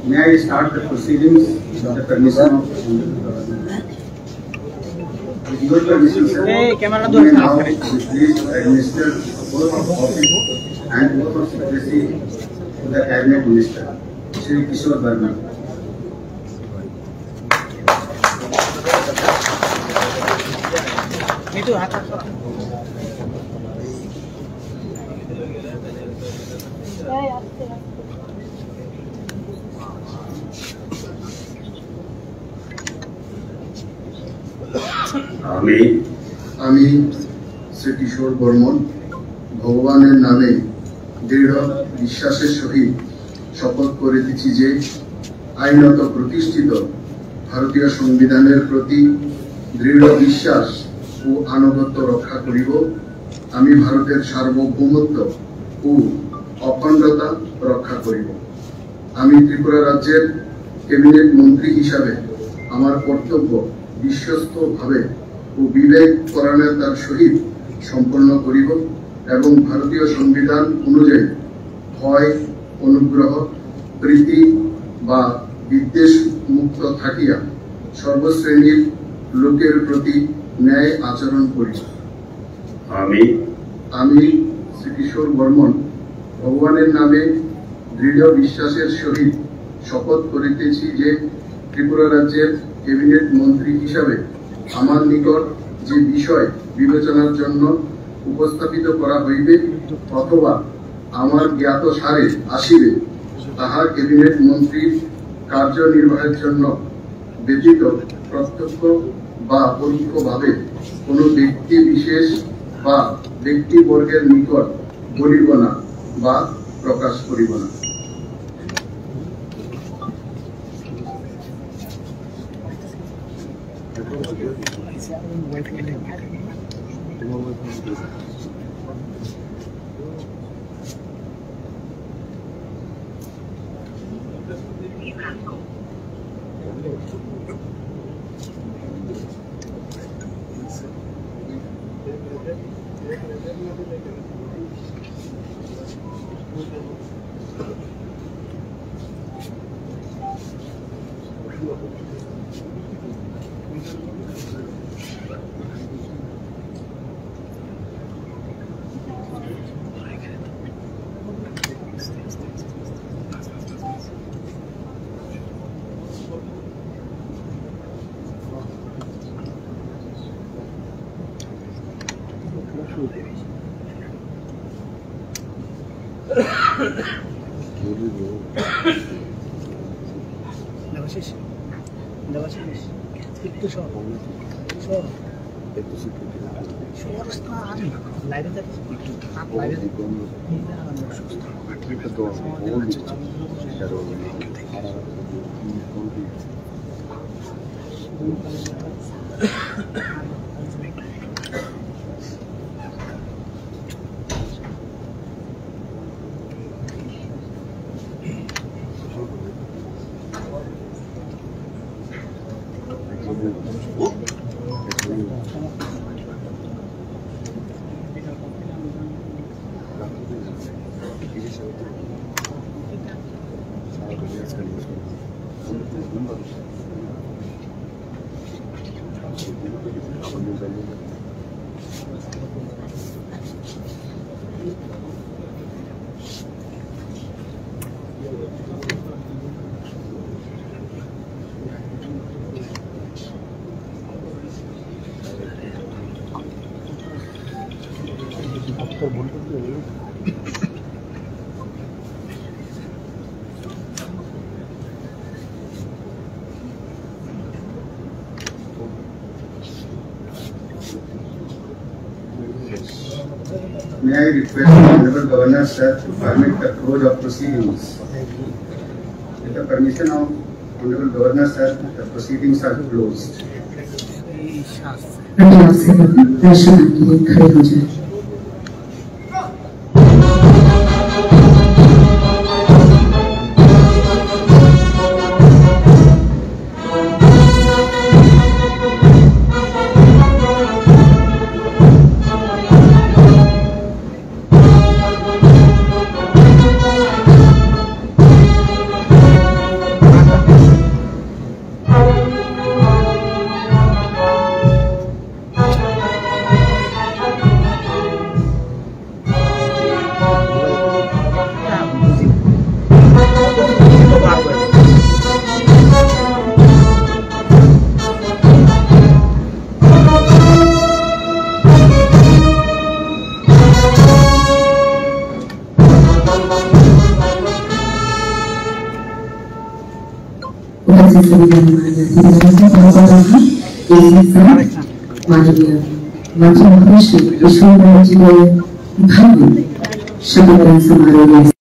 May I start the proceedings with the permission of with your permission, sir? We now be pleased to administer oath of office and oath of secrecy to the Cabinet Minister, Shri Kishore Verma. আমি শ্রী কিশোর বর্মন ভগবানের নামে দৃঢ় বিশ্বাসের সহিত শপথ করিতেছি যে আইনত প্রতিষ্ঠিত ভারতীয় সংবিধানের প্রতি দৃঢ় বিশ্বাস ও আনুগত্য রক্ষা করিব। আমি ভারতের সার্বভৌমত্ব ও অখণ্ডতা রক্ষা করিব। আমি ত্রিপুরা রাজ্যের ক্যাবিনেট মন্ত্রী হিসাবে আমার কর্তব্য বিশ্বস্তভাবে ও বিবেক পরায়ণতার সহিত সম্পন্ন করিব এবং ভারতীয় সংবিধান অনুযায়ী ভয়, অনুগ্রহ, প্রীতি বা বিদ্বেষ মুক্ত থাকিয়া সর্বশ্রেণীর লোকের প্রতি ন্যায় আচরণ করিব। আমি শ্রী কিশোর বর্মন ভগবানের নামে দৃঢ় বিশ্বাসের সহিত শপথ করিতেছি যে ত্রিপুরা রাজ্যের ক্যাবিনেট মন্ত্রী হিসাবে আমার নিকট যে বিষয় বিবেচনার জন্য উপস্থাপিত করা হইবে অথবা আমার জ্ঞাত সারে আসিবে তাহা ক্যাবিনেট মন্ত্রীর কার্যনির্বাহের জন্য ব্যতীত প্রত্যক্ষ বা পরোক্ষভাবে কোনো ব্যক্তি বিশেষ বা ব্যক্তিবর্গের নিকট বলিব না বা প্রকাশ করিব না। May I request the Honorable Governor Sir to permit the close of proceedings. With the permission of Honorable Governor Sir, the proceedings are closed. अभी आपसे दर्शन के लिए खड़े हो जाए। माननीय मंत्री महोदय श्री विश्वनाथ जी के भावी शपथ समारोह में